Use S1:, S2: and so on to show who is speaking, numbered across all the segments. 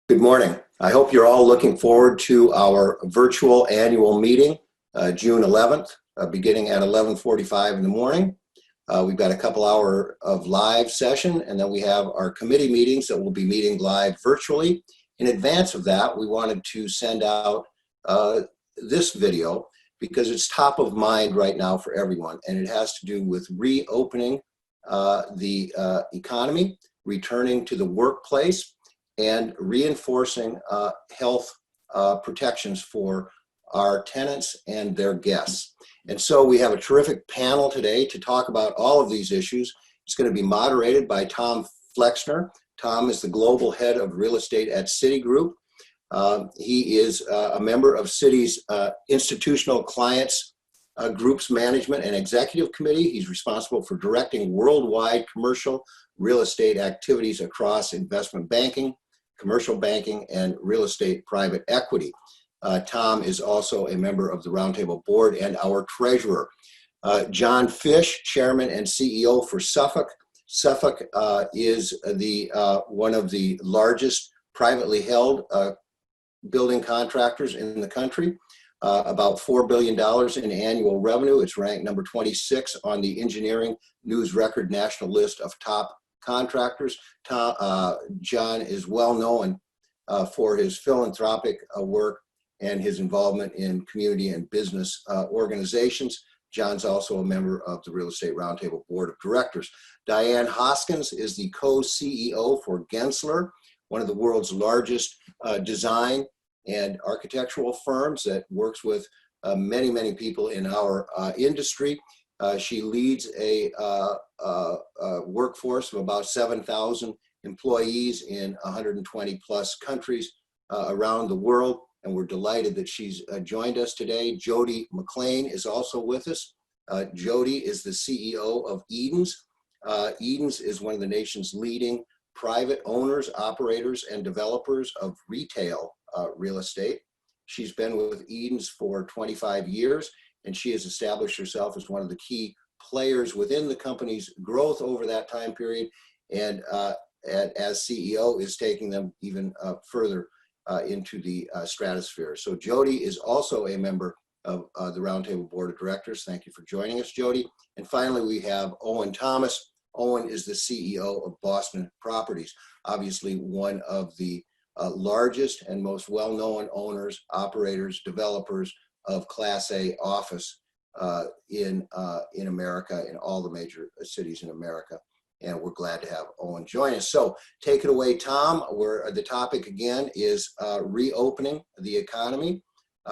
S1: Good morning. I hope you're all looking forward to our virtual annual meeting, June 11th, beginning at 11:45 in the morning. We've got a couple hour of live session, and then we have our committee meetings that will be meeting live virtually. In advance of that, we wanted to send out this video because it's top of mind right now for everyone, and it has to do with reopening the economy, returning to the workplace, and reinforcing health protections for our tenants and their guests. And so we have a terrific panel today to talk about all of these issues. It's going to be moderated by Tom Flexner. Tom is the global head of real estate at Citigroup. He is a member of Citi's Institutional Clients Groups Management and Executive Committee. He's responsible for directing worldwide commercial real estate activities across investment banking, commercial banking, and real estate private equity. Tom is also a member of the Roundtable Board and our treasurer. John Fish, chairman and CEO for SUFFOLK. SUFFOLK is one of the largest privately held building contractors in the country. About $4 billion in annual revenue. It's ranked number 26 on the Engineering News Record national list of top contractors. John is well known for his philanthropic work and his involvement in community and business organizations. John's also a member of the Real Estate Roundtable Board of Directors. Diane Hoskins is the co-CEO for Gensler, one of the world's largest design and architectural firms that works with many people in our industry. She leads a workforce of about 7,000 employees in 120 plus countries around the world, and we're delighted that she's joined us today. Jodie McLean is also with us. Jodie is the CEO of Edens. Edens is one of the nation's leading private owners, operators, and developers of retail real estate. She's been with Edens for 25 years, and she has established herself as one of the key players within the company's growth over that time period, and as CEO is taking them even further into the stratosphere. So Jodie is also a member of the Roundtable Board of Directors. Thank you for joining us, Jodie. And finally, we have Owen Thomas. Owen is the CEO of Boston Properties, obviously one of the largest and most well-known owners, operators, developers of Class A office in America, in all the major cities in America. And we're glad to have Owen join us. So take it away, Tom, where the topic again is reopening the economy,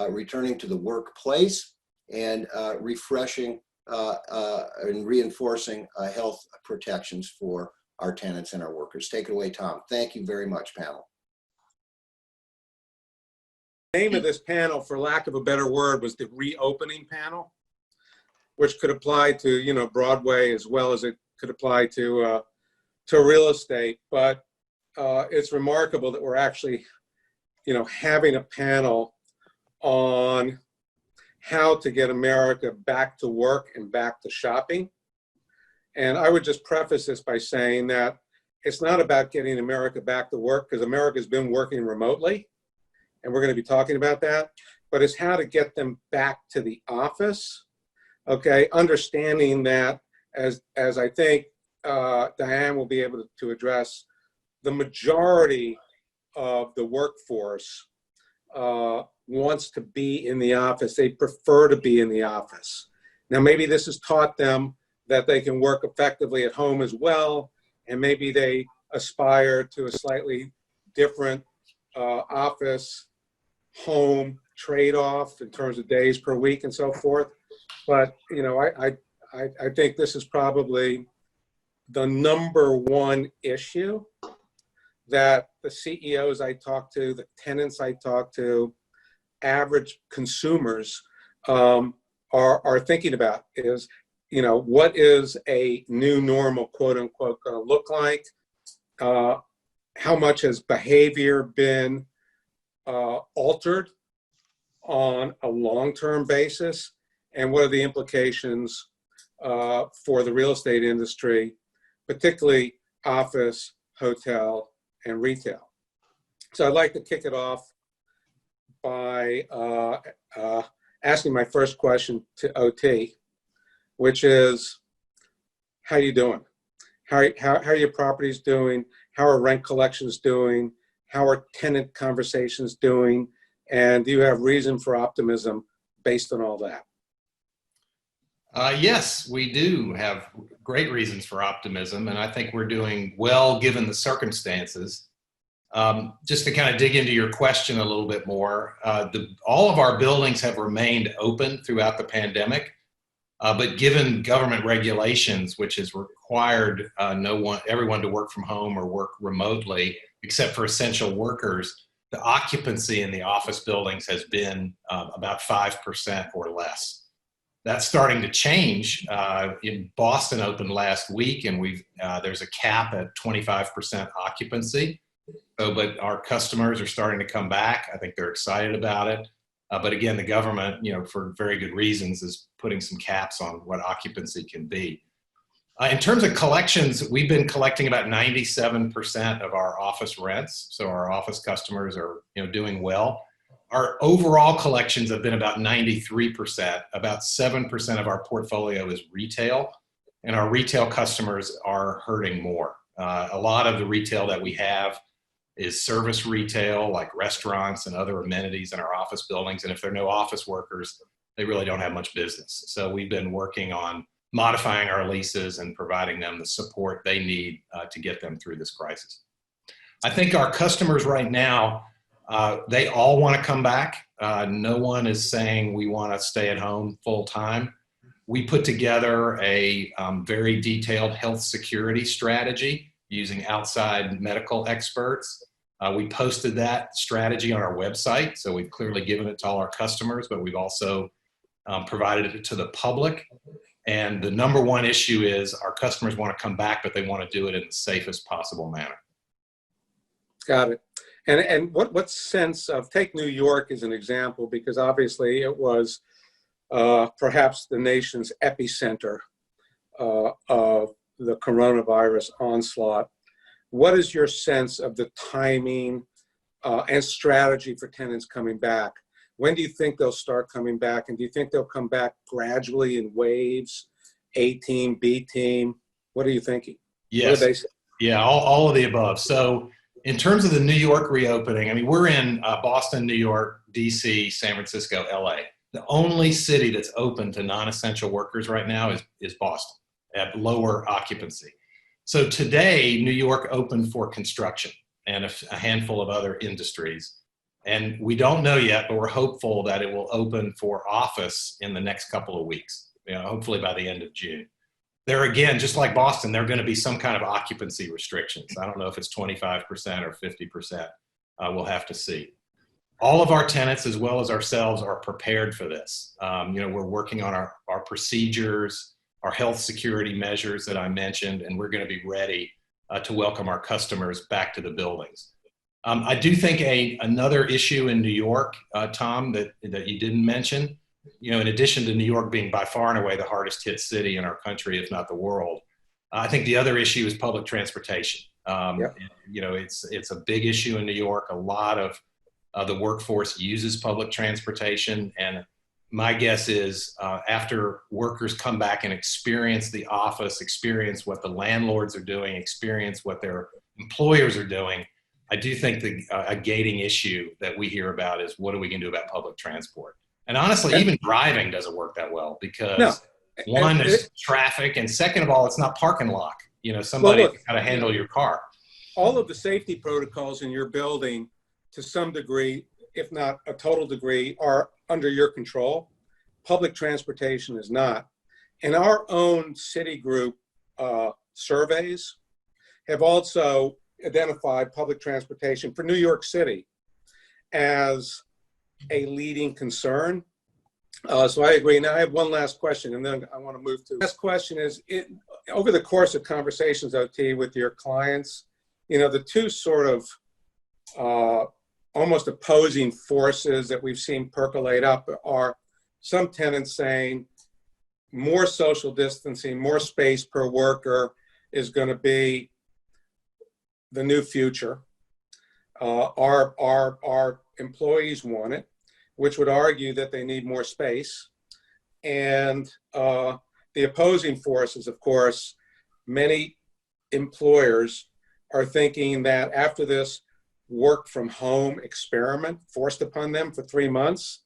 S1: returning to the workplace, and refreshing and reinforcing health protections for our tenants and our workers. Take it away, Tom. Thank you very much, panel.
S2: The name of this panel, for lack of a better word, was the reopening panel, which could apply to, Broadway as well as it could apply to real estate. But it's remarkable that we're actually, having a panel on how to get America back to work and back to shopping. And I would just preface this by saying that it's not about getting America back to work, because America's been working remotely, and we're going to be talking about that, but it's how to get them back to the office. Okay, understanding that, as I think Diane will be able to address, the majority of the workforce wants to be in the office. They prefer to be in the office. Now, maybe this has taught them that they can work effectively at home as well, and maybe they aspire to a slightly different office home trade-off in terms of days per week and so forth. But I think this is probably the number one issue that the CEOs I talk to, the tenants I talk to, average consumers are thinking about is, what is a new normal, quote unquote, going to look like? How much has behavior been altered on a long-term basis? And what are the implications for the real estate industry, particularly office, hotel, and retail? So I'd like to kick it off by asking my first question to OT, which is, how you doing? How are your properties doing? How are rent collections doing? How are tenant conversations doing? And do you have reason for optimism based on all that?
S3: Yes, we do have great reasons for optimism, and I think we're doing well given the circumstances. Just to kind of dig into your question a little bit more, all of our buildings have remained open throughout the pandemic, but given government regulations, which has required everyone to work from home or work remotely, except for essential workers, the occupancy in the office buildings has been about 5% or less. That's starting to change. In Boston opened last week, and there's a cap at 25% occupancy. But our customers are starting to come back. I think they're excited about it. But again, the government, for very good reasons, is putting some caps on what occupancy can be. In terms of collections, we've been collecting about 97% of our office rents. So our office customers are, doing well. Our overall collections have been about 93%. About 7% of our portfolio is retail, and our retail customers are hurting more. A lot of the retail that we have is service retail, like restaurants and other amenities in our office buildings. And if there are no office workers, they really don't have much business. So we've been working on modifying our leases and providing them the support they need to get them through this crisis. I think our customers right now, they all want to come back. No one is saying we want to stay at home full time. We put together a very detailed health security strategy using outside medical experts. We posted that strategy on our website, so we've clearly given it to all our customers, but we've also provided it to the public. And the number one issue is our customers want to come back, but they want to do it in the safest possible manner.
S2: Got it. And what sense of, take New York as an example, because obviously it was perhaps the nation's epicenter of the coronavirus onslaught. What is your sense of the timing and strategy for tenants coming back? When do you think they'll start coming back? And do you think they'll come back gradually in waves, A team, B team? What are you thinking?
S3: Yes.
S2: What do they say?
S3: Yeah, all of the above. So in terms of the New York reopening, I mean, we're in Boston, New York, DC, San Francisco, LA. The only city that's open to non-essential workers right now is Boston at lower occupancy. So today, New York opened for construction and a handful of other industries. And we don't know yet, but we're hopeful that it will open for office in the next couple of weeks, hopefully by the end of June. There again, just like Boston, there are going to be some kind of occupancy restrictions. I don't know if it's 25% or 50%. We'll have to see. All of our tenants, as well as ourselves, are prepared for this. We're working on our procedures, our health security measures that I mentioned, and we're going to be ready to welcome our customers back to the buildings. I do think another issue in New York, Tom, that you didn't mention, in addition to New York being by far and away the hardest hit city in our country, if not the world, I think the other issue is public transportation. Yep. It's a big issue in New York. A lot of the workforce uses public transportation, and my guess is after workers come back and experience the office, experience what the landlords are doing, experience what their employers are doing, I do think a gating issue that we hear about is what are we going to do about public transport? And honestly, even driving doesn't work that well because one, there's traffic, and second of all, it's not park and lock. Somebody's got to handle your car.
S2: All of the safety protocols in your building, to some degree, if not a total degree, are under your control. Public transportation is not. And our own Citigroup surveys have also identified public transportation for New York City as a leading concern. So I agree. Now I have one last question, and then I want to move to. The last question is, over the course of conversations, OT, with your clients, the two sort of almost opposing forces that we've seen percolate up are some tenants saying more social distancing, more space per worker is going to be the new future. our employees want it, which would argue that they need more space. And the opposing forces, of course, many employers are thinking that after this work from home experiment forced upon them for 3 months,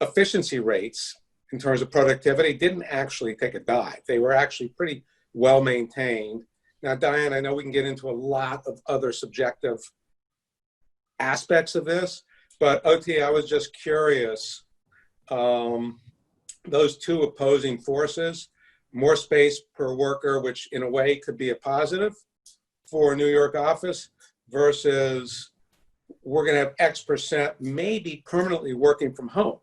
S2: efficiency rates in terms of productivity didn't actually take a dive. They were actually pretty well maintained. Now, Diane, I know we can get into a lot of other subjective aspects of this, but OT, I was just curious, those two opposing forces, more space per worker, which in a way could be a positive for a New York office, versus we're going to have X% maybe permanently working from home.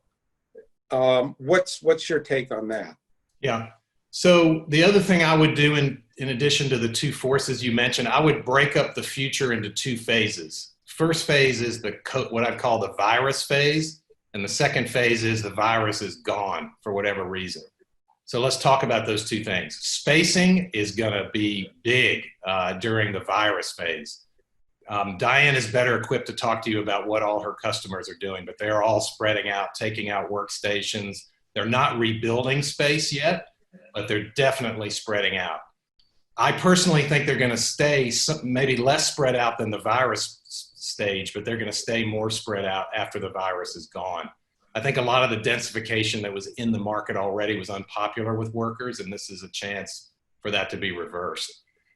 S2: What's your take on that?
S3: Yeah. So the other thing I would do in addition to the two forces you mentioned, I would break up the future into two phases. First phase is what I call the virus phase. And the second phase is the virus is gone for whatever reason. So let's talk about those two things. Spacing is going to be big during the virus phase. Diane is better equipped to talk to you about what all her customers are doing, but they're all spreading out, taking out workstations. They're not rebuilding space yet, but they're definitely spreading out. I personally think they're going to stay maybe less spread out than the virus stage, but they're going to stay more spread out after the virus is gone. I think a lot of the densification that was in the market already was unpopular with workers, and this is a chance for that to be reversed.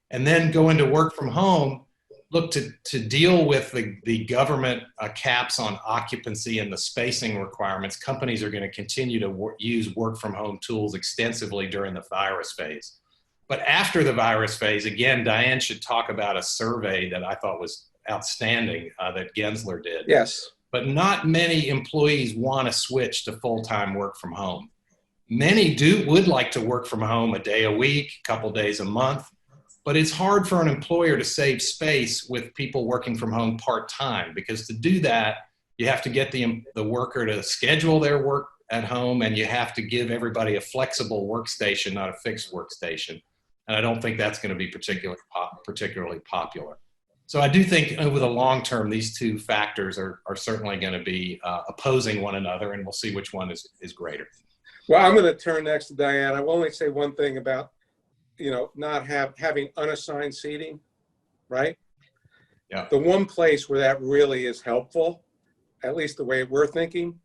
S3: And then going to work from home, look, to deal with the government caps on occupancy and the spacing requirements, companies are going to continue to use work from home tools extensively during the virus phase. But after the virus phase, again, Diane should talk about a survey that I thought was outstanding that Gensler did.
S2: Yes.
S3: But not many employees want to switch to full-time work from home. Many would like to work from home a day a week, a couple days a month, but it's hard for an employer to save space with people working from home part-time, because to do that, you have to get the worker to schedule their work at home, and you have to give everybody a flexible workstation, not a fixed workstation. And I don't think that's going to be particularly popular. So I do think over the long term, these two factors are certainly going to be opposing one another, and we'll see which one is greater.
S2: Well, I'm going to turn next to Diane. I will only say one thing about, not having unassigned seating, right?
S3: Yeah.
S2: The one place where that really is helpful, at least the way we're thinking,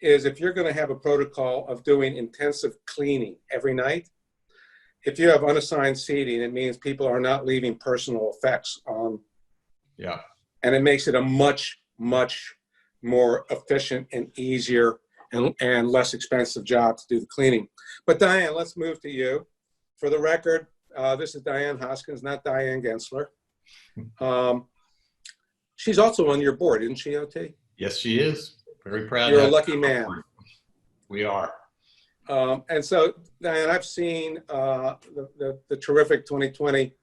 S2: is if you're going to have a protocol of doing intensive cleaning every night. If you have unassigned seating, it means people are not leaving personal effects on.
S3: Yeah.
S2: And it makes it a much, much more efficient and easier and less expensive job to do the cleaning. But Diane, let's move to you. For the record, this is Diane Hoskins, not Diane Gensler. She's also on your board, isn't she, OT?
S3: Yes, she is. Very proud.
S2: You're a lucky man.
S3: We are.
S2: And so, Diane, I've seen the terrific 2020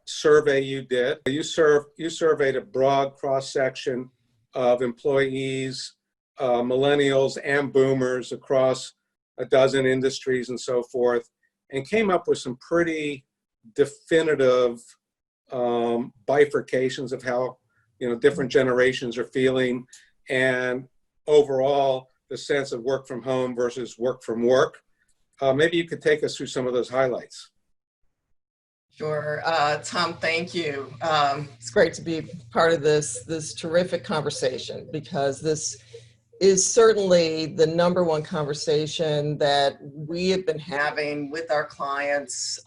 S2: survey you did. You surveyed a broad cross-section of employees, millennials and boomers across a dozen industries and so forth, and came up with some pretty definitive bifurcations of how different generations are feeling, and overall the sense of work from home versus work from work. Maybe you could take us through some of those highlights.
S4: Sure. Tom, thank you. It's great to be part of this terrific conversation, because this is certainly the #1 conversation that we have been having with our clients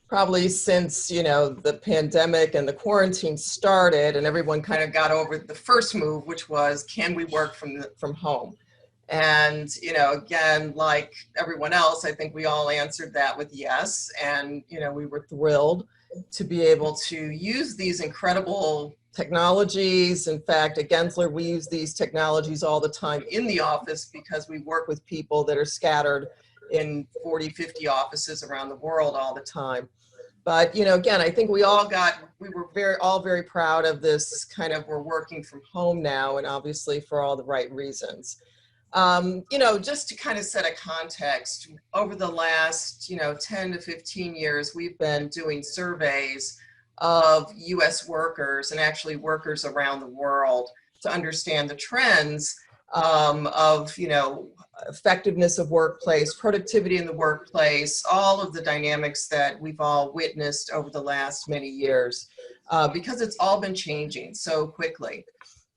S4: probably since, the pandemic and the quarantine started, and everyone kind of got over the first move, which was, can we work from home? And, again, like everyone else, I think we all answered that with yes. And, we were thrilled to be able to use these incredible technologies. In fact, at Gensler, we use these technologies all the time in the office, because we work with people that are scattered in 40, 50 offices around the world all the time. But, again, I think we were all very proud of this kind of, we're working from home now, and obviously for all the right reasons. Just to kind of set a context, over the last, 10 to 15 years, we've been doing surveys of US workers and actually workers around the world to understand the trends of, you know, effectiveness of workplace, productivity in the workplace, all of the dynamics that we've all witnessed over the last many years, because it's all been changing so quickly.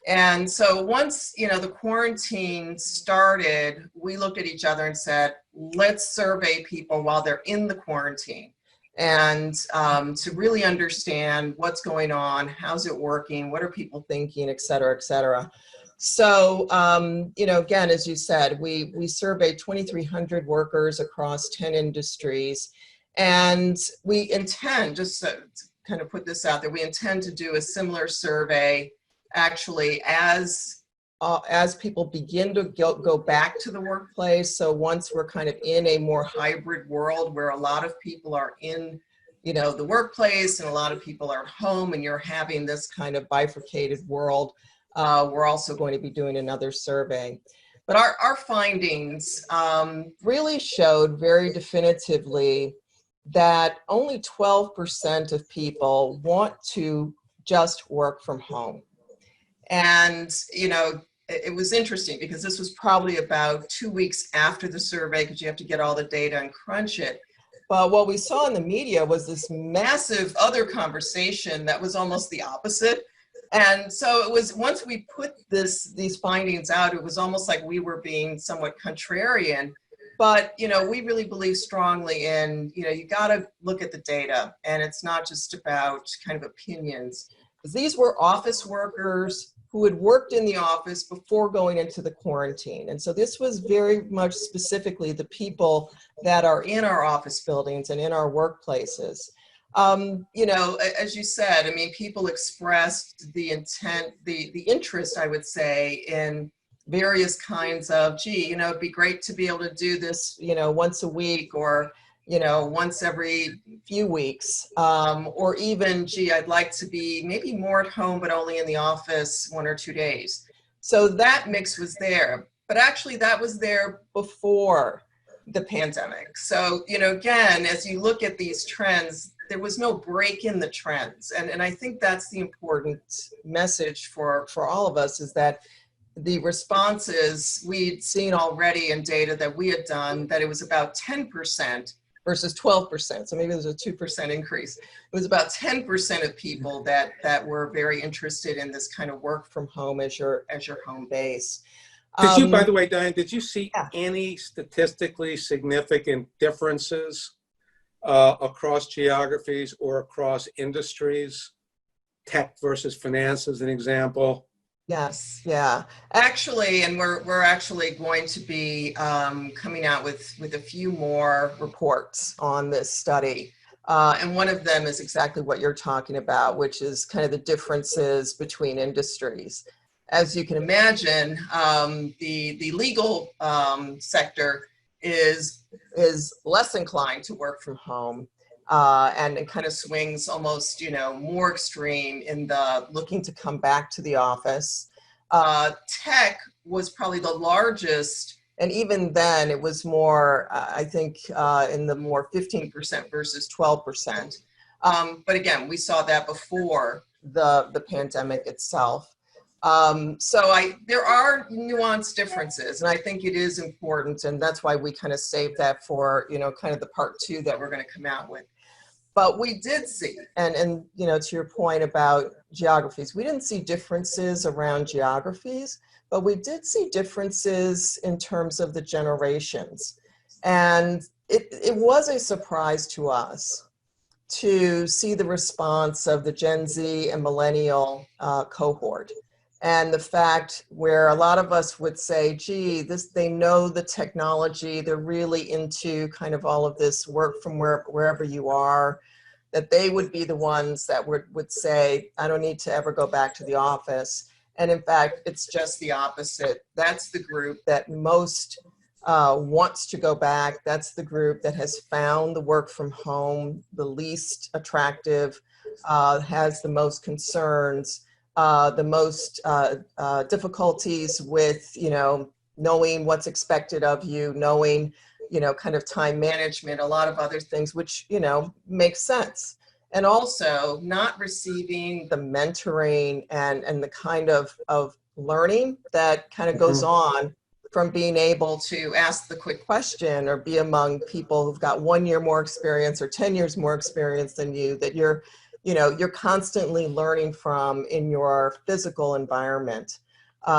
S4: And so once, you know, the quarantine started, we looked at each other and said, let's survey people while they're in the quarantine, and to really understand what's going on, how's it working, what are people thinking, et cetera, et cetera. So, you know, again, as you said, we surveyed 2,300 workers across 10 industries, and we intend, just to kind of put this out there, we intend to do a similar survey actually as people begin to go back to the workplace. So once we're kind of in a more hybrid world where a lot of people are in, you know, the workplace and a lot of people are at home, and you're having this kind of bifurcated world, we're also going to be doing another survey. But our findings really showed very definitively that only 12% of people want to just work from home. And, you know, it was interesting because this was probably about 2 weeks after the survey, because you have to get all the data and crunch it. But what we saw in the media was this massive other conversation that was almost the opposite. And so it was, once we put these findings out, it was almost like we were being somewhat contrarian. But, you know, we really believe strongly in, you know, you got to look at the data, and it's not just about kind of opinions. Because these were office workers who had worked in the office before going into the quarantine. And so this was very much specifically the people that are in our office buildings and in our workplaces. You know, as you said, I mean, people expressed the intent, the interest, I would say, in various kinds of, gee, you know, it'd be great to be able to do this, you know, once a week, or, you know, once every few weeks, or even, gee, I'd like to be maybe more at home, but only in the office 1 or 2 days. So that mix was there, but actually that was there before the pandemic. So, you know, again, as you look at these trends, there was no break in the trends. And I think that's the important message for all of us, is that the responses we'd seen already in data that we had done, that it was about 10% versus 12%. So maybe there's a 2% increase. It was about 10% of people that were very interested in this kind of work from home as your home base.
S2: Did you, by the way, Diane, did you see
S4: Yeah.
S2: any statistically significant differences across geographies or across industries? Tech versus finance as an example.
S4: Yes, yeah. Actually, and we're actually going to be coming out with a few more reports on this study. And one of them is exactly what you're talking about, which is kind of the differences between industries. As you can imagine, the legal sector is less inclined to work from home. And it kind of swings almost, you know, more extreme in the looking to come back to the office. Tech was probably the largest, and even then it was more, I think, in the more 15% versus 12%. But again, we saw that before the pandemic itself. So there are nuanced differences, and I think it is important, and that's why we kind of saved that for, you know, kind of the part 2 that we're going to come out with. But we did see, and you know, to your point about geographies, we didn't see differences around geographies, but we did see differences in terms of the generations. And it was a surprise to us to see the response of the Gen Z and millennial cohort. And the fact where a lot of us would say, gee, they know the technology, they're really into kind of all of this work from wherever you are, that they would be the ones that would say, I don't need to ever go back to the office. And in fact, it's just the opposite. That's the group that most wants to go back. That's the group that has found the work from home the least attractive, has the most concerns, the most difficulties with, you know, knowing what's expected of you, knowing, you know, kind of time management, a lot of other things, which, you know, makes sense. and also not receiving the mentoring and the kind of learning that kind of goes on from being able to ask the quick question or be among people who've got 1 year more experience or 10 years more experience than you, that you're constantly learning from in your physical environment.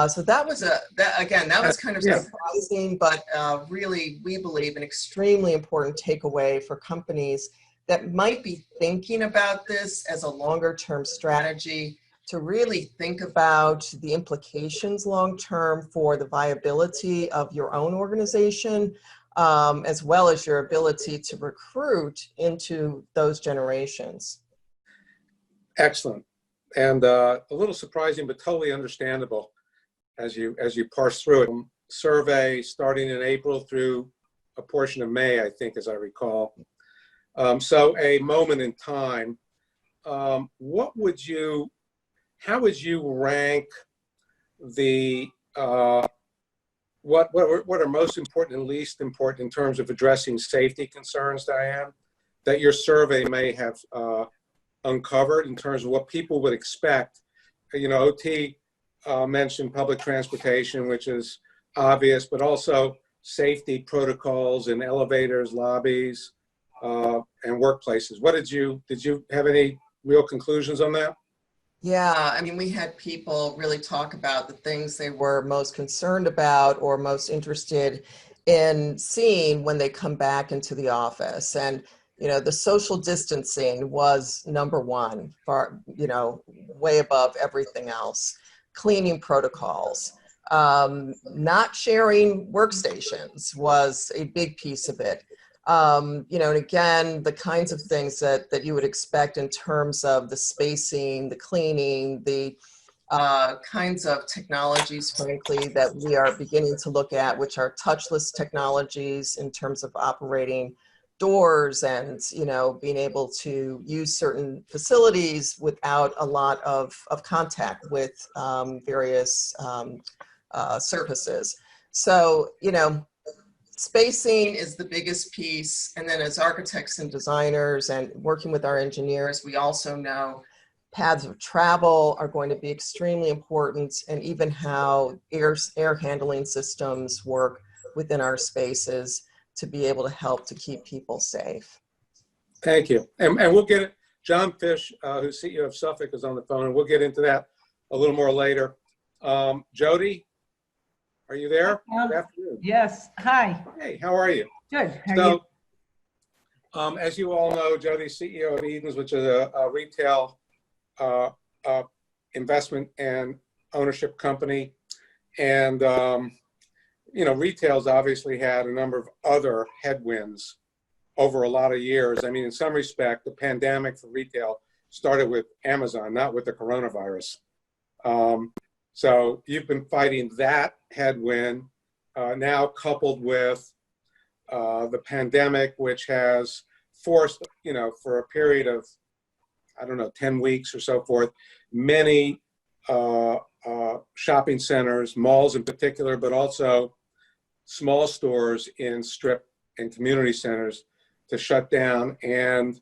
S4: So that was that was kind of surprising, but really, we believe an extremely important takeaway for companies that might be thinking about this as a longer term strategy, to really think about the implications long term for the viability of your own organization, as well as your ability to recruit into those generations.
S2: Excellent. And a little surprising, but totally understandable as you parse through it. Survey starting in April through a portion of May, I think, as I recall. So a moment in time, how would you rank the, what are most important and least important in terms of addressing safety concerns, Diane, that your survey may have uncovered in terms of what people would expect? OT mentioned public transportation, which is obvious, but also safety protocols in elevators, lobbies, and workplaces. Did you have any real conclusions on that?
S4: Yeah, I mean, we had people really talk about the things they were most concerned about or most interested in seeing when they come back into the office. And, the social distancing was number one, far, way above everything else. Cleaning protocols, not sharing workstations was a big piece of it. And again, the kinds of things that you would expect in terms of the spacing, the cleaning, the kinds of technologies, frankly, that we are beginning to look at, which are touchless technologies in terms of operating doors and, being able to use certain facilities without a lot of contact with various surfaces. So, spacing is the biggest piece. And then as architects and designers and working with our engineers, we also know paths of travel are going to be extremely important, and even how air handling systems work within our spaces to be able to help to keep people safe.
S2: Thank you. And we'll get it. John Fish, who's CEO of SUFFOLK, is on the phone, and we'll get into that a little more later. Jodie, are you there? Good afternoon.
S5: Yes. Hi.
S2: Hey, how are you?
S5: Good. How are you?
S2: As you all know, Jodie's CEO of Edens, which is a retail investment and ownership company. And, retail's obviously had a number of other headwinds over a lot of years. I mean, in some respect, the pandemic for retail started with Amazon, not with the coronavirus. So you've been fighting that headwind now, coupled with the pandemic, which has forced, for a period of, 10 weeks or so forth, many shopping centers, malls in particular, but also small stores in strip and community centers to shut down. And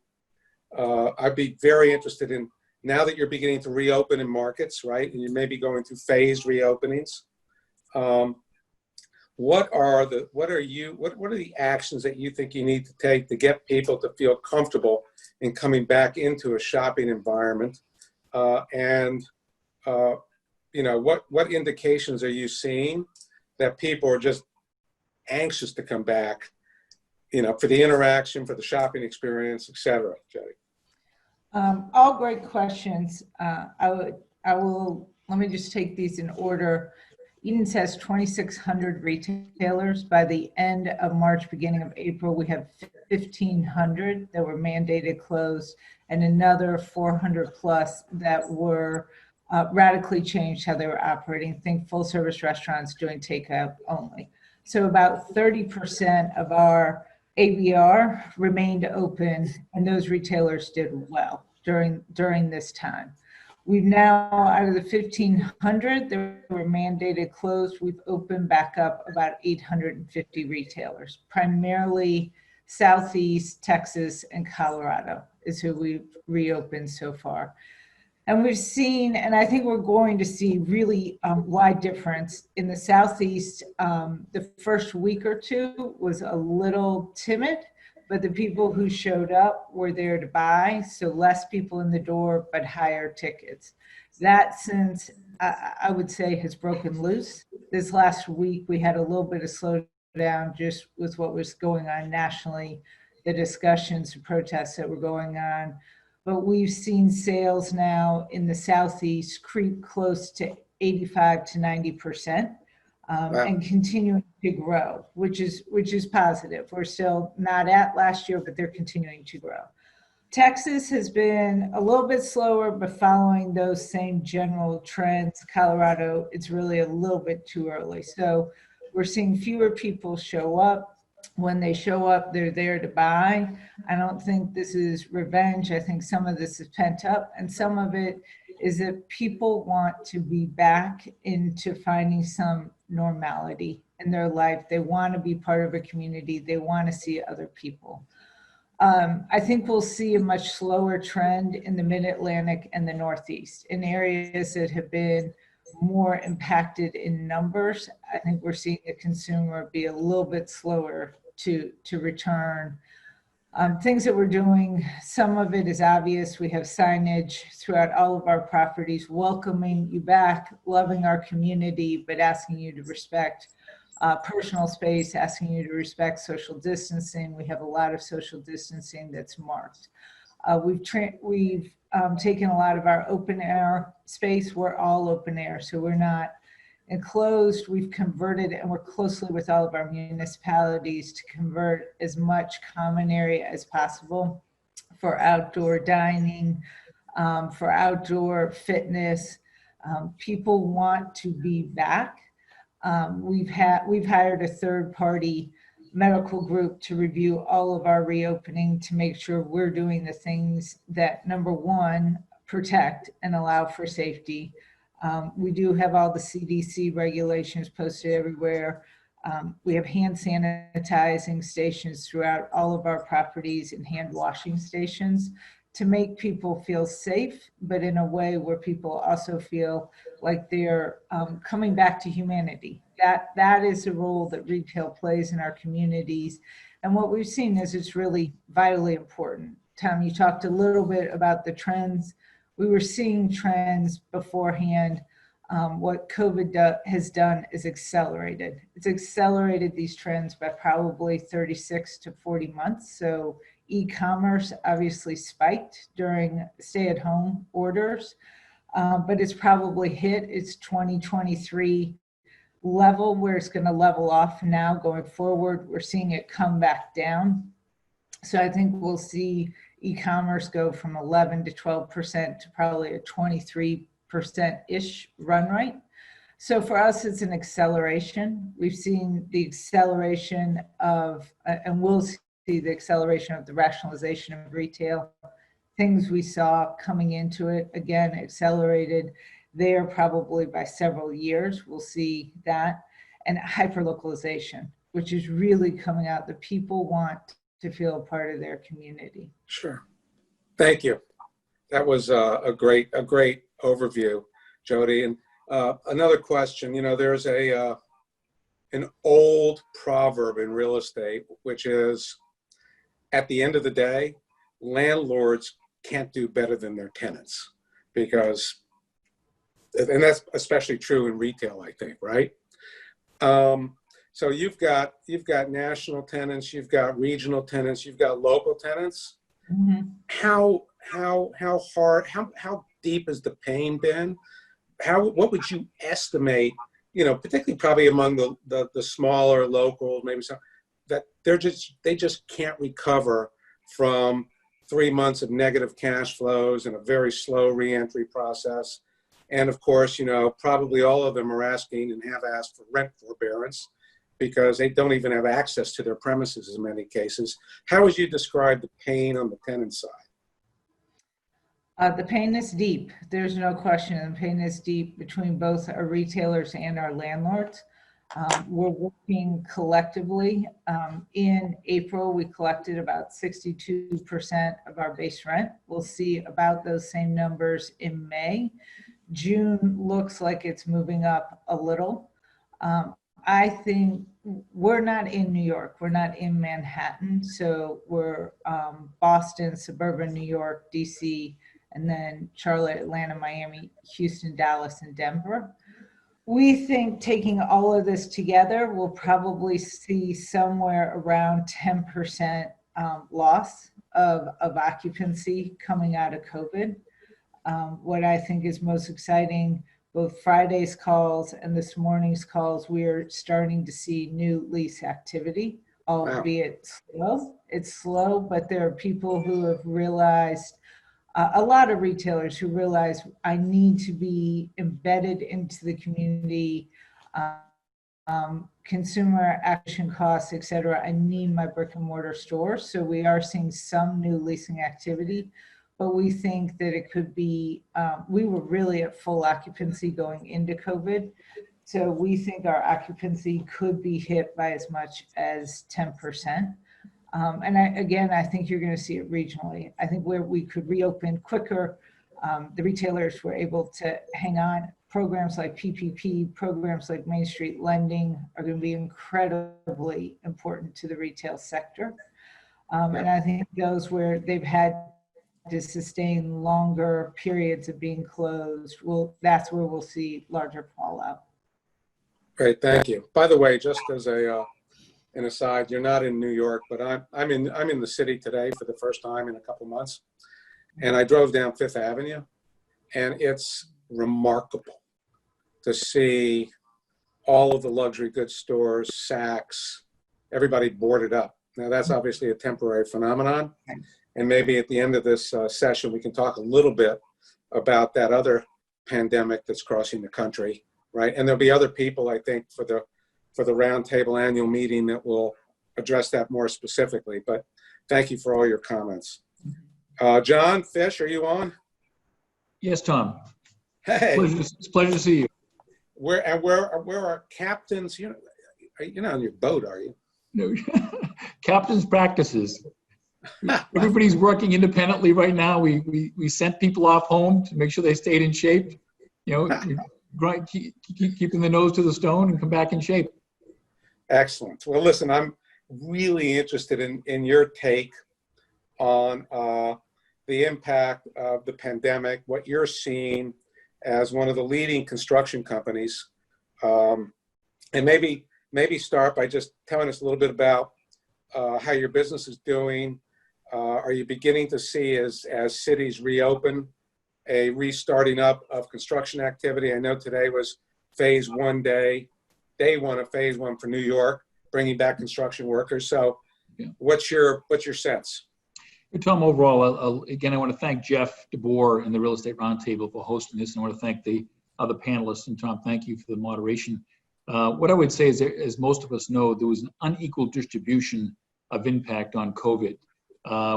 S2: I'd be very interested in, now that you're beginning to reopen in markets, right, and you may be going through phased reopenings, what are the actions that you think you need to take to get people to feel comfortable in coming back into a shopping environment? What indications are you seeing that people are just anxious to come back, for the interaction, for the shopping experience, et cetera, Jodie?
S5: All great questions. Let me just take these in order. Edens has 2,600 retailers. By the end of March, beginning of April, we have 1,500 that were mandated closed, and another 400 plus that were radically changed how they were operating. Think full service restaurants doing takeout only. So about 30% of our ABR remained open, and those retailers did well during this time. We've now, out of the 1,500 that were mandated closed, we've opened back up about 850 retailers, primarily Southeast Texas and Colorado is who we've reopened so far. And we've seen, and I think we're going to see really wide difference in the Southeast. The first week or two was a little timid, but the people who showed up were there to buy. So less people in the door, but higher tickets. That since I would say has broken loose. This last week, we had a little bit of slowdown just with what was going on nationally, the discussions, the protests that were going on. But we've seen sales now in the Southeast creep close to 85 to 90%,
S2: Wow.
S5: and continuing to grow, which is positive. We're still not at last year, but they're continuing to grow. Texas has been a little bit slower, but following those same general trends. Colorado, it's really a little bit too early. So we're seeing fewer people show up. When they show up, they're there to buy. I don't think this is revenge. I think some of this is pent up, and some of it is that people want to be back into finding some normality in their life. They want to be part of a community. They want to see other people. I think we'll see a much slower trend in the Mid-Atlantic and the Northeast. In areas that have been more impacted in numbers, I think we're seeing the consumer be a little bit slower to return. Things that we're doing, some of it is obvious. We have signage throughout all of our properties, welcoming you back, loving our community, but asking you to respect personal space, asking you to respect social distancing. We have a lot of social distancing that's marked. We've taken a lot of our open air space. We're all open air, so we're not enclosed. We've converted, and we're closely with all of our municipalities to convert as much common area as possible for outdoor dining, for outdoor fitness. People want to be back. We've hired a third-party medical group to review all of our reopening to make sure we're doing the things that, number one, protect and allow for safety. We do have all the CDC regulations posted everywhere. We have hand sanitizing stations throughout all of our properties and hand washing stations to make people feel safe, but in a way where people also feel like they're coming back to humanity. That is the role that retail plays in our communities. And what we've seen is it's really vitally important. Tom, you talked a little bit about the trends. We were seeing trends beforehand. What COVID has done is accelerated. It's accelerated these trends by probably 36 to 40 months. So e-commerce obviously spiked during stay-at-home orders, but it's probably hit its 2023 level where it's going to level off now going forward. We're seeing it come back down. So I think we'll see e-commerce go from 11 to 12% to probably a 23%-ish run rate. So for us, it's an acceleration. We've seen the acceleration of, and we'll see the acceleration of the rationalization of retail. Things we saw coming into it, again, accelerated there probably by several years. We'll see that. And hyperlocalization, which is really coming out. The people want to feel a part of their community.
S2: Sure. Thank you. That was a great overview, Jodie. And another question, you know, there's an old proverb in real estate, which is, at the end of the day, landlords can't do better than their tenants, because, and that's especially true in retail, I think, right? So you've got national tenants, you've got regional tenants, you've got local tenants.
S5: Mm-hmm.
S2: How hard, how deep has the pain been? What would you estimate, you know, particularly probably among the smaller local, maybe some, that they just can't recover from 3 months of negative cash flows and a very slow reentry process. And of course, you know, probably all of them are asking and have asked for rent forbearance because they don't even have access to their premises in many cases. How would you describe the pain on the tenant side?
S5: The pain is deep. There's no question. The pain is deep between both our retailers and our landlords. We're working collectively. In April, we collected about 62% of our base rent. We'll see about those same numbers in May. June looks like it's moving up a little. I think we're not in New York. We're not in Manhattan. So we're Boston, suburban New York, DC, and then Charlotte, Atlanta, Miami, Houston, Dallas, and Denver. We think taking all of this together, we'll probably see somewhere around 10% loss of occupancy coming out of COVID. What I think is most exciting, both Friday's calls and this morning's calls, we are starting to see new lease activity, albeit slow. It's slow, but there are people who have realized, a lot of retailers who realize I need to be embedded into the community, consumer action costs, et cetera. I need my brick and mortar store. So we are seeing some new leasing activity, but we think that it could be, we were really at full occupancy going into COVID. So we think our occupancy could be hit by as much as 10%. And I think you're going to see it regionally. I think where we could reopen quicker, the retailers were able to hang on. Programs like PPP, programs like Main Street Lending are going to be incredibly important to the retail sector. And I think those where they've had to sustain longer periods of being closed, that's where we'll see larger fallout.
S2: Great, thank you. By the way, just as an aside, you're not in New York, but I'm in the city today for the first time in a couple months, and I drove down Fifth Avenue, and it's remarkable to see all of the luxury goods stores, Saks, everybody boarded up. Now that's obviously a temporary phenomenon, and maybe at the end of this session we can talk a little bit about that other pandemic that's crossing the country, right? And there'll be other people, I think, for the Roundtable annual meeting that will address that more specifically. But thank you for all your comments. John Fish, are you on?
S6: Yes, Tom.
S2: Hey,
S6: It's a pleasure to see you.
S2: where are captains? You're not on your boat, are you?
S6: No. Captain's practices. Everybody's working independently right now. We sent people off home to make sure they stayed in shape. Keeping the nose to the stone and come back in shape.
S2: Excellent. Well, listen, I'm really interested in your take on the impact of the pandemic, what you're seeing as one of the leading construction companies, and maybe start by just telling us a little bit about how your business is doing. Are you beginning to see as cities reopen a restarting up of construction activity? I know today was phase one day one of phase one for New York, bringing back construction workers. So what's your sense?
S6: Tom, overall, again, I want to thank Jeff DeBoer and the Real Estate Roundtable for hosting this. And I want to thank the other panelists. And Tom, thank you for the moderation. What I would say is, as most of us know, there was an unequal distribution of impact on COVID.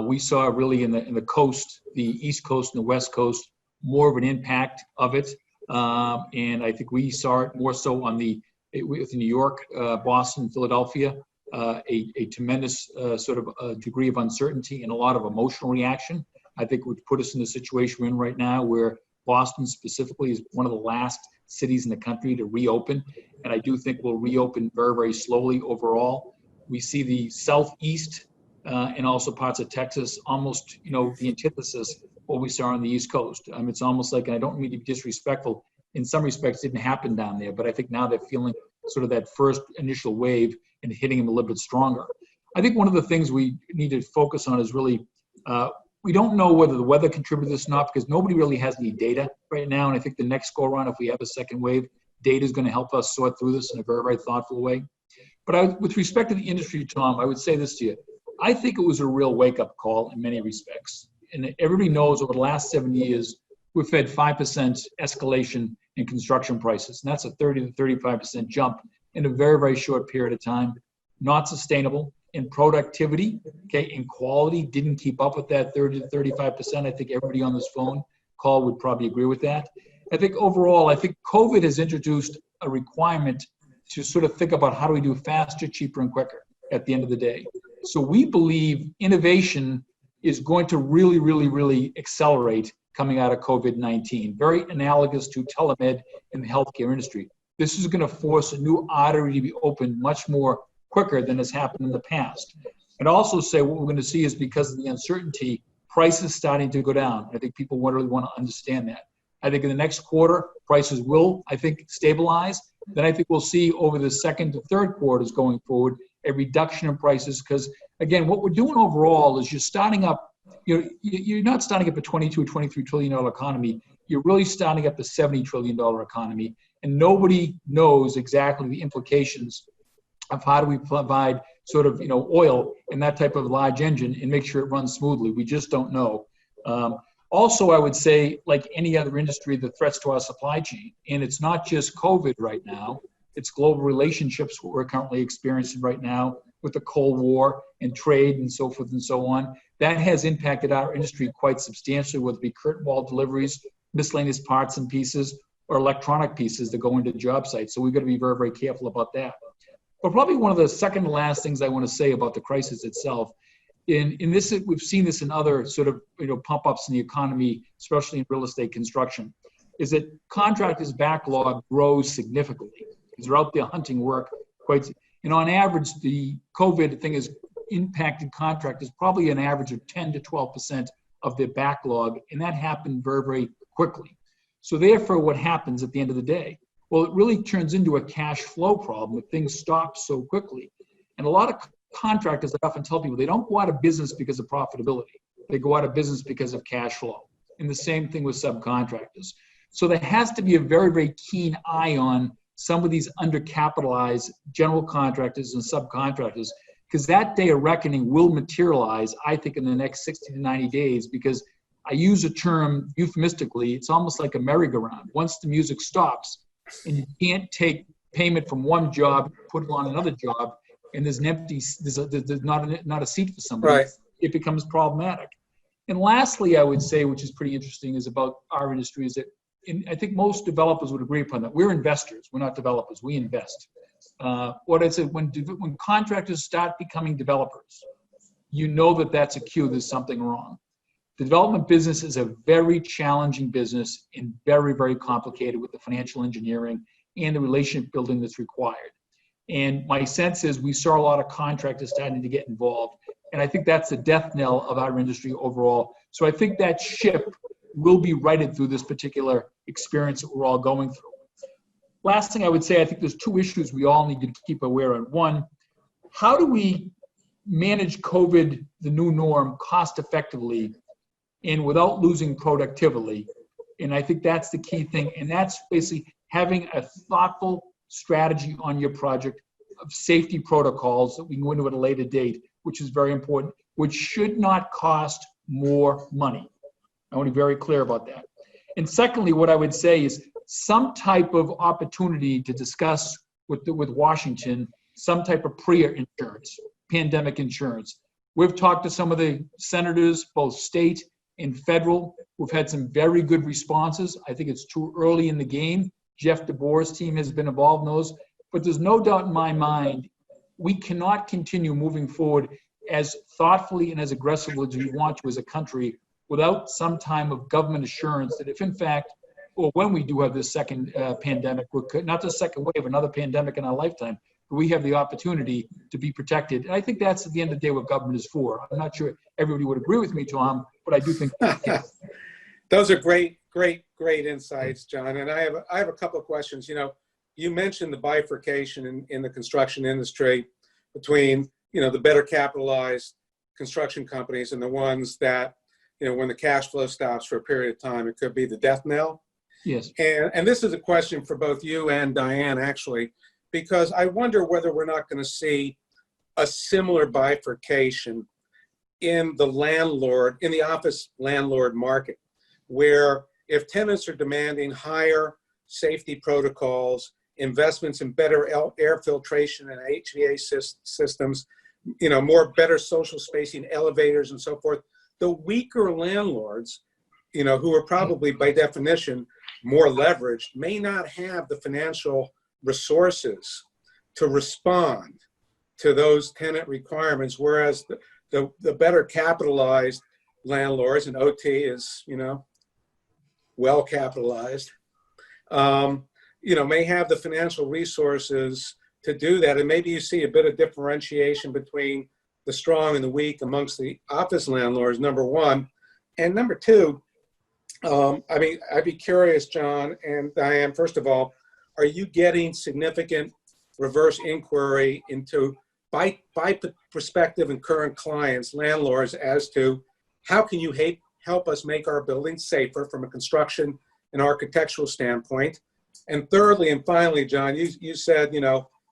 S6: We saw really in the coast, the East Coast and the West Coast, more of an impact of it. And I think we saw it more so with New York, Boston, Philadelphia, a tremendous sort of degree of uncertainty and a lot of emotional reaction. I think would put us in the situation we're in right now, where Boston specifically is one of the last cities in the country to reopen. And I do think we'll reopen very, very slowly overall. We see the Southeast and also parts of Texas, almost, the antithesis of what we saw on the East Coast. It's almost like, and I don't mean to be disrespectful, in some respects it didn't happen down there, but I think now they're feeling sort of that first initial wave and hitting them a little bit stronger. I think one of the things we need to focus on is really, we don't know whether the weather contributed to this or not, because nobody really has any data right now. And I think the next go around, if we have a second wave, data is going to help us sort through this in a very, very thoughtful way. But with respect to the industry, Tom, I would say this to you. I think it was a real wake-up call in many respects. And everybody knows over the last 7 years, we've had 5% escalation in construction prices. And that's a 30 to 35% jump in a very, very short period of time. Not sustainable. In productivity, in quality, didn't keep up with that 30 to 35%. I think everybody on this phone call would probably agree with that. I think overall, COVID has introduced a requirement to sort of think about how do we do faster, cheaper, and quicker at the end of the day. So we believe innovation is going to really, really, really accelerate coming out of COVID-19, very analogous to telemed in the healthcare industry. This is going to force a new artery to be opened much more quicker than has happened in the past. And also say what we're going to see is because of the uncertainty, prices starting to go down. I think people really want to understand that. I think in the next quarter, prices will, I think, stabilize. Then I think we'll see over the second to third quarters going forward, a reduction in prices. Because again, what we're doing overall is you're starting up, you're not starting up a $22, $23 trillion economy. You're really starting up a $70 trillion economy. And nobody knows exactly the implications of how do we provide sort of, oil in that type of large engine and make sure it runs smoothly. We just don't know. Also, I would say, like any other industry, the threats to our supply chain. And it's not just COVID right now. It's global relationships, what we're currently experiencing right now with the Cold War and trade and so forth and so on. That has impacted our industry quite substantially, whether it be curtain wall deliveries, miscellaneous parts and pieces, or electronic pieces that go into job sites. So we've got to be very, very careful about that. But probably one of the second to last things I want to say about the crisis itself, in this, we've seen this in other sort of pump ups in the economy, especially in real estate construction, is that contractors' backlog grows significantly because they're out there hunting work quite. On average, the COVID thing has impacted contractors probably an average of 10 to 12% of their backlog, and that happened very, very quickly. So therefore, what happens at the end of the day? Well, it really turns into a cash flow problem if things stop so quickly. And a lot of contractors, I often tell people, they don't go out of business because of profitability. They go out of business because of cash flow. And the same thing with subcontractors. So there has to be a very, very keen eye on some of these undercapitalized general contractors and subcontractors, because that day of reckoning will materialize, I think, in the next 60 to 90 days, because I use a term euphemistically, it's almost like a merry-go-round. Once the music stops and you can't take payment from one job, put it on another job, and there's an empty, there's not a seat for somebody, right, it becomes problematic. And lastly, I would say, which is pretty interesting, is about our industry, is that I think most developers would agree upon that. We're investors. We're not developers. We invest. What I said, when contractors start becoming developers, that's a cue there's something wrong. The development business is a very challenging business and very, very complicated with the financial engineering and the relationship building that's required. And my sense is we saw a lot of contractors starting to get involved. And I think that's the death knell of our industry overall. So I think that ship will be righted through this particular experience that we're all going through. Last thing I would say, I think there's two issues we all need to keep aware of. One, how do we manage COVID, the new norm, cost effectively and without losing productivity? And I think that's the key thing. And that's basically having a thoughtful strategy on your project of safety protocols that we can go into at a later date, which is very important, which should not cost more money. I want to be very clear about that. And secondly, what I would say is some type of opportunity to discuss with Washington, some type of PREA insurance, pandemic insurance. We've talked to some of the senators, both state and federal. We've had some very good responses. I think it's too early in the game. Jeff DeBoer's team has been involved in those. But there's no doubt in my mind, we cannot continue moving forward as thoughtfully and as aggressively as we want to as a country without some time of government assurance that if in fact, or when we do have this second pandemic, not the second wave, another pandemic in our lifetime, we have the opportunity to be protected. And I think that's at the end of the day what government is for. I'm not sure everybody would agree with me, Tom, but I do think
S2: those are great insights, John. And I have a couple of questions. You mentioned the bifurcation in the construction industry between, the better capitalized construction companies and the ones that, when the cash flow stops for a period of time, it could be the death knell.
S6: Yes.
S2: And this is a question for both you and Diane, actually, because I wonder whether we're not going to see a similar bifurcation in the office landlord market, where if tenants are demanding higher safety protocols, investments in better air filtration and HVAC systems, better social spacing, elevators and so forth, the weaker landlords, who are probably by definition more leveraged, may not have the financial resources to respond to those tenant requirements, whereas the better capitalized landlords, and OT is, well capitalized, may have the financial resources to do that. And maybe you see a bit of differentiation between the strong and the weak amongst the office landlords, number one. And number two, I'd be curious, John and Diane, first of all, are you getting significant reverse inquiry into by prospective and current clients, landlords, as to how can you help us make our buildings safer from a construction and architectural standpoint? And thirdly and finally, John, you said,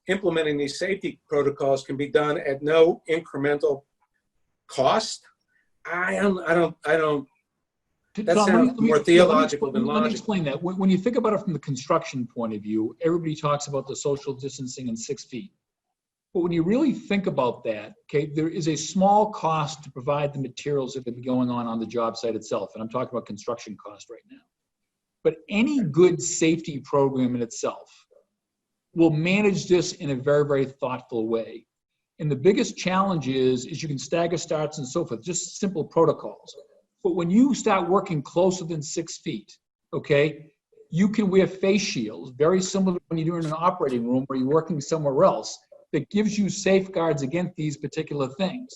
S2: implementing these safety protocols can be done at no incremental cost. I don't. That sounds more theological than logical.
S6: Let me explain that. When you think about it from the construction point of view, everybody talks about the social distancing and 6 feet. But when you really think about that, okay, there is a small cost to provide the materials that could be going on the job site itself. And I'm talking about construction cost right now. But any good safety program in itself will manage this in a very, very thoughtful way. And the biggest challenge is you can stagger starts and so forth, just simple protocols. But when you start working closer than 6 feet, okay, you can wear face shields, very similar to when you're in an operating room or you're working somewhere else, that gives you safeguards against these particular things.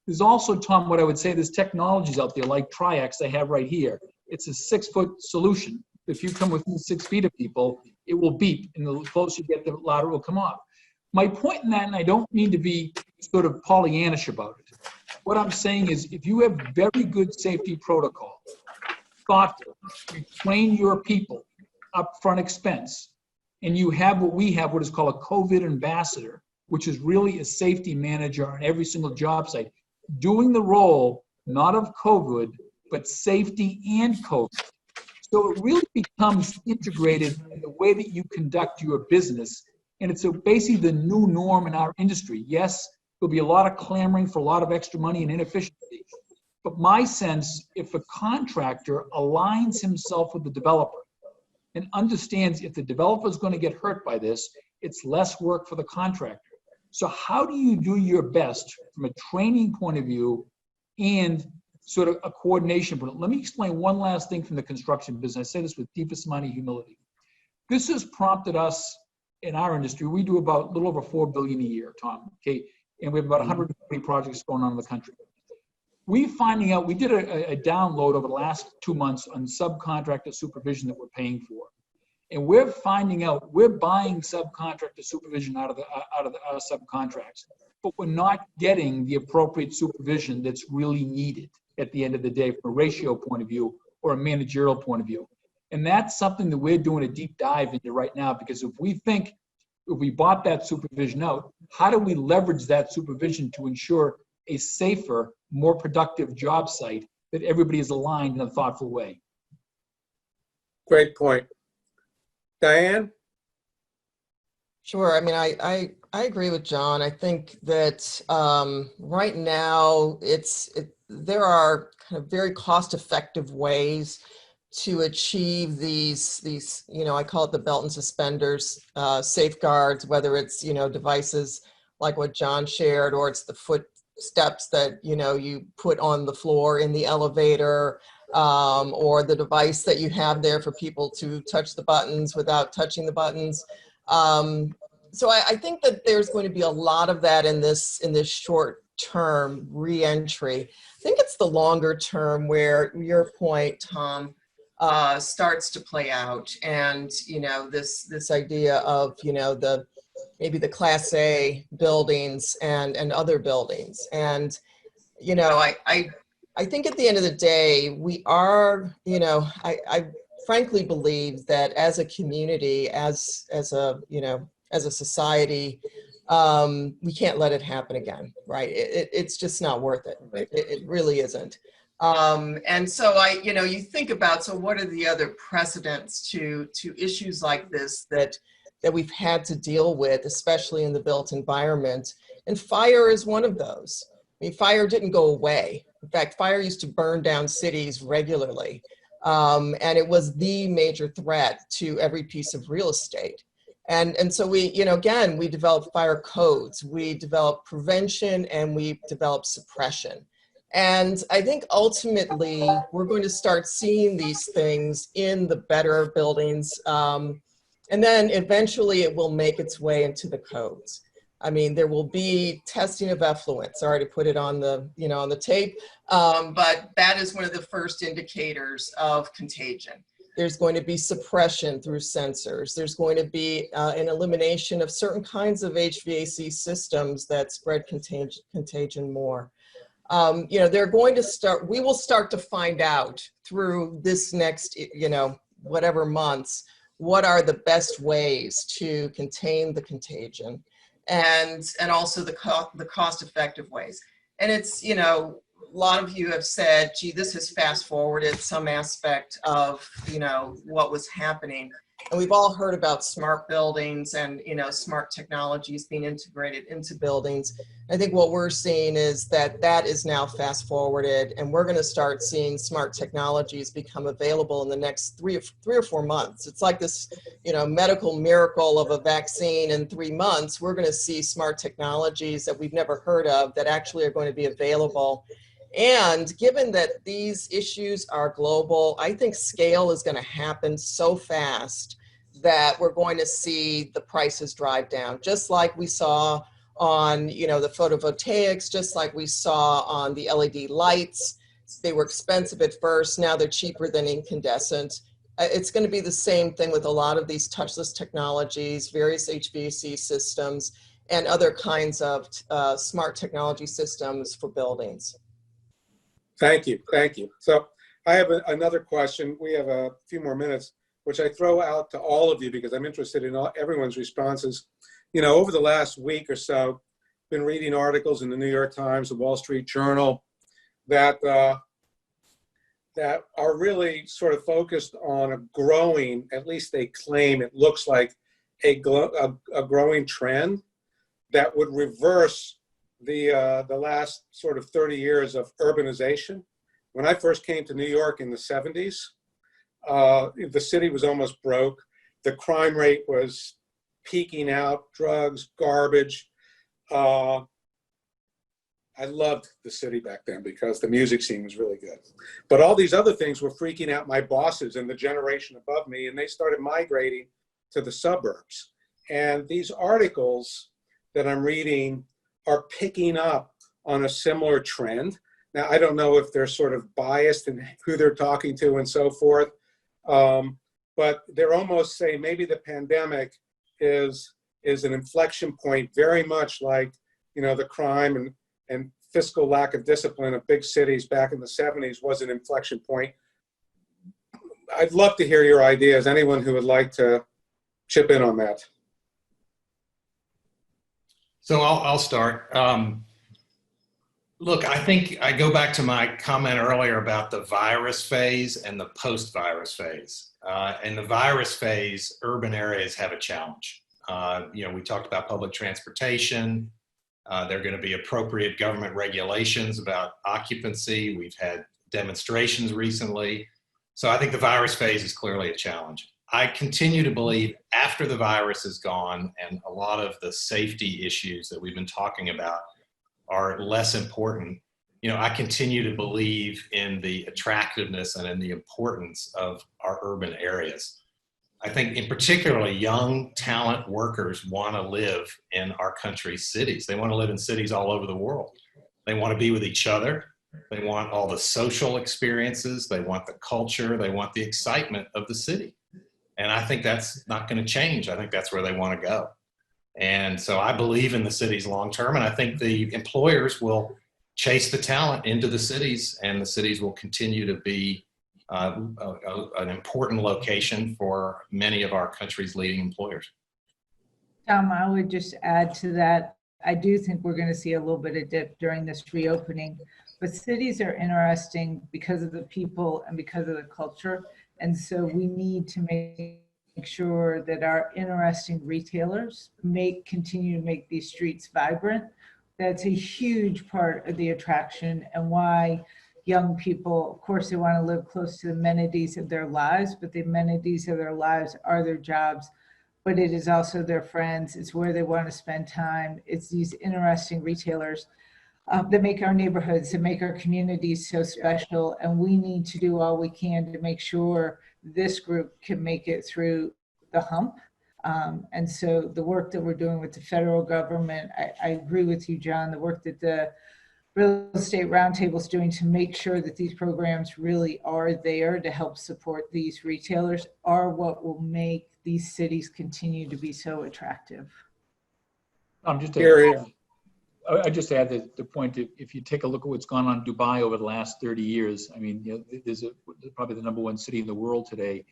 S6: There's also, Tom, what I would say, there's technologies out there like Triax I have right here. It's a 6-foot solution. If you come within 6 feet of people, it will beep, and the closer you get, the louder it will come off. My point in that, and I don't mean to be sort of Pollyannish about it, what I'm saying is if you have very good safety protocol, thoughtful, you train your people, upfront expense, and you have what we have, what is called a COVID ambassador, which is really a safety manager on every single job site, doing the role, not of COVID, but safety and COVID. So it really becomes integrated in the way that you conduct your business. And it's basically the new norm in our industry. Yes, there'll be a lot of clamoring for a lot of extra money and inefficiency. But my sense, if a contractor aligns himself with the developer and understands if the developer is going to get hurt by this, it's less work for the contractor. So how do you do your best from a training point of view and sort of a coordination? But let me explain one last thing from the construction business. I say this with deepest amount of humility. This has prompted us in our industry. We do about a little over $4 billion a year, Tom, okay? And we have about 120 projects going on in the country. We're finding out, we did a download over the last 2 months on subcontractor supervision that we're paying for. And we're finding out we're buying subcontractor supervision out of our subcontracts, but we're not getting the appropriate supervision that's really needed at the end of the day from a ratio point of view or a managerial point of view. And that's something that we're doing a deep dive into right now, because if we bought that supervision out, how do we leverage that supervision to ensure a safer, more productive job site that everybody is aligned in a thoughtful way?
S2: Great point. Diane?
S4: Sure. I mean, I agree with John. I think that right now there are kind of very cost-effective ways to achieve these, I call it the belt and suspenders safeguards, whether it's, devices like what John shared, or it's the footsteps that, you put on the floor in the elevator, or the device that you have there for people to touch the buttons without touching the buttons. So I think that there's going to be a lot of that in this short-term re-entry. I think it's the longer term where your point, Tom, starts to play out, and this idea of maybe the Class A buildings and other buildings, and I think at the end of the day, we are, I frankly believe that as a community, as a society, we can't let it happen again, right? It's just not worth it. It really isn't. And so you think about, so what are the other precedents to issues like this that we've had to deal with, especially in the built environment? And fire is one of those. I mean, fire didn't go away. In fact, fire used to burn down cities regularly. And it was the major threat to every piece of real estate. And so we, again, we develop fire codes, we develop prevention, and we develop suppression. And I think ultimately we're going to start seeing these things in the better buildings. And then eventually it will make its way into the codes. I mean, there will be testing of effluent. Sorry to put it on the, on the tape, but that is one of the first indicators of contagion. There's going to be suppression through sensors. There's going to be an elimination of certain kinds of HVAC systems that spread contagion more. They're going to start, we will start to find out through this next, whatever months, what are the best ways to contain the contagion and also the cost-effective ways. And it's, a lot of you have said, gee, this has fast forwarded some aspect of, what was happening. And we've all heard about smart buildings and, smart technologies being integrated into buildings. I think what we're seeing is that is now fast forwarded, and we're going to start seeing smart technologies become available in the next three or 4 months. It's like this, medical miracle of a vaccine in 3 months. We're going to see smart technologies that we've never heard of that actually are going to be available. And given that these issues are global, I think scale is going to happen so fast that we're going to see the prices drive down, just like we saw on, the photovoltaics, just like we saw on the LED lights. They were expensive at first. Now they're cheaper than incandescent. It's going to be the same thing with a lot of these touchless technologies, various HVAC systems, and other kinds of smart technology systems for buildings.
S2: Thank you. Thank you. So I have another question. We have a few more minutes, which I throw out to all of you because I'm interested in everyone's responses. Over the last week or so, I've been reading articles in the New York Times, the Wall Street Journal, that are really sort of focused on a growing, at least they claim it looks like a growing trend that would reverse the last sort of 30 years of urbanization. When I first came to New York in the 70s, the city was almost broke. The crime rate was peaking out, drugs, garbage. I loved the city back then because the music scene was really good. But all these other things were freaking out my bosses and the generation above me, and they started migrating to the suburbs. And these articles that I'm reading are picking up on a similar trend. Now, I don't know if they're sort of biased in who they're talking to and so forth, but they're almost saying maybe the pandemic is an inflection point, very much like, the crime and fiscal lack of discipline of big cities back in the 70s was an inflection point. I'd love to hear your ideas. Anyone who would like to chip in on that.
S3: So I'll start. Look, I think I go back to my comment earlier about the virus phase and the post-virus phase. In the virus phase, urban areas have a challenge. We talked about public transportation. There are going to be appropriate government regulations about occupancy. We've had demonstrations recently. So I think the virus phase is clearly a challenge. I continue to believe after the virus is gone and a lot of the safety issues that we've been talking about are less important, I continue to believe in the attractiveness and in the importance of our urban areas. I think in particularly young talent workers want to live in our country's cities. They want to live in cities all over the world. They want to be with each other. They want all the social experiences. They want the culture. They want the excitement of the city. And I think that's not going to change. I think that's where they want to go. And so I believe in the cities long term, and I think the employers will chase the talent into the cities, and the cities will continue to be an important location for many of our country's leading employers.
S5: Tom, I would just add to that. I do think we're going to see a little bit of dip during this reopening, but cities are interesting because of the people and because of the culture. And so we need to make sure that our interesting retailers continue to make these streets vibrant. That's a huge part of the attraction and why young people, of course, they want to live close to the amenities of their lives, but the amenities of their lives are their jobs. but it is also their friends. It's where they want to spend time. It's these interesting retailers that make our neighborhoods, that make our communities so special. And we need to do all we can to make sure this group can make it through the hump. And so the work that we're doing with the federal government, I agree with you, John, the work that the Real Estate Roundtable is doing to make sure that these programs really are there to help support these retailers are what will make these cities continue to be so attractive.
S6: I just add that the point that if you take a look at what's gone on in Dubai over the last 30 years, I mean, you know, there's probably the #1 city in the world today.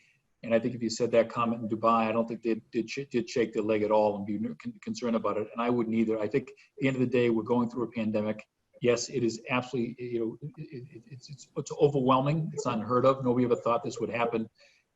S6: And I think if you said that comment in Dubai, I don't think they did shake their leg at all and be concerned about it. And I wouldn't either. I think at the end of the day, we're going through a pandemic. Yes, it is absolutely, you know, it's overwhelming. It's unheard of. Nobody ever thought this would happen.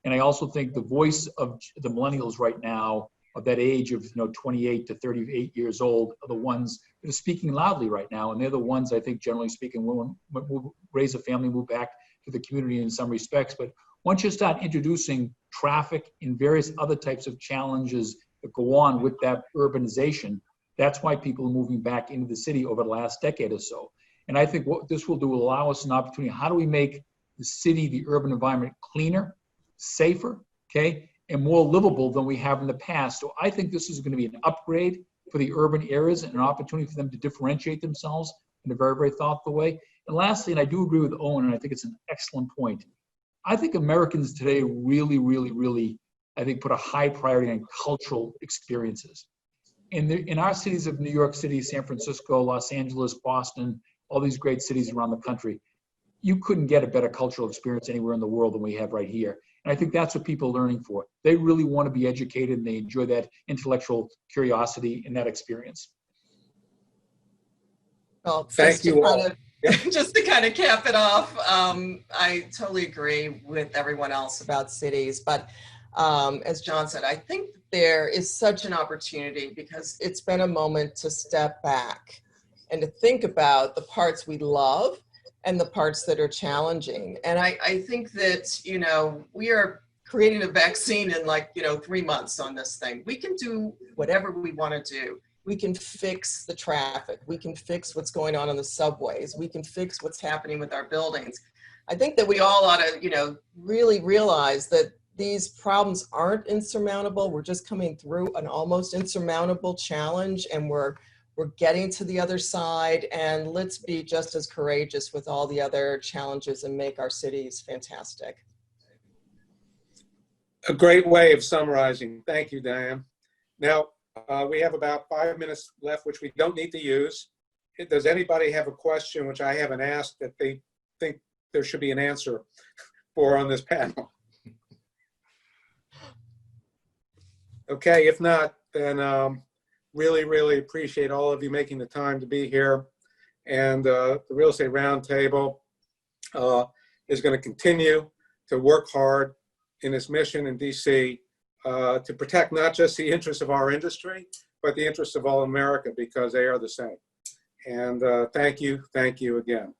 S6: And I also think the voice of the millennials right now, of that age of, you know, 28 to 38 years old, are the ones that are speaking loudly right now. And they're the ones, I think, generally speaking, will raise a family, move back to the community in some respects. But once you start introducing traffic and various other types of challenges that go on with that urbanization, that's why people are moving back into the city over the last decade or so. And I think what this will do will allow us an opportunity. How do we make the city, the urban environment, cleaner, safer, okay, and more livable than we have in the past? So I think this is going to be an upgrade for the urban areas and an opportunity for them to differentiate themselves in a very, very thoughtful way. And lastly, and I do agree with Owen, and I think it's an excellent point, I think Americans today really, I think, put a high priority on cultural experiences. In our cities of New York City, San Francisco, Los Angeles, Boston, all these great cities around the country, you couldn't get a better cultural experience anywhere in the world than we have right here. And I think that's what people are learning for. They really want to be educated and they enjoy that intellectual curiosity and that experience.
S4: Well,
S2: Thank you all.
S4: Just to kind of cap it off, I totally agree with everyone else about cities. But as John said, I think there is such an opportunity because it's been a moment to step back and to think about the parts we love and the parts that are challenging. And I think that, you know, we are creating a vaccine in 3 months on this thing. We can do whatever we want to do. We can fix the traffic. We can fix what's going on the subways. We can fix what's happening with our buildings. I think that we all ought to, you know, really realize that these problems aren't insurmountable. We're just coming through an almost insurmountable challenge, and we're getting to the other side. And let's be just as courageous with all the other challenges and make our cities fantastic.
S2: A great way of summarizing. Thank you, Diane. Now, we have about 5 minutes left, which we don't need to use. Does anybody have a question which I haven't asked that they think there should be an answer for on this panel? Okay, if not, then really appreciate all of you making the time to be here. And the Real Estate Roundtable is going to continue to work hard in its mission in DC to protect not just the interests of our industry, but the interests of all America, because they are the same. And thank you again.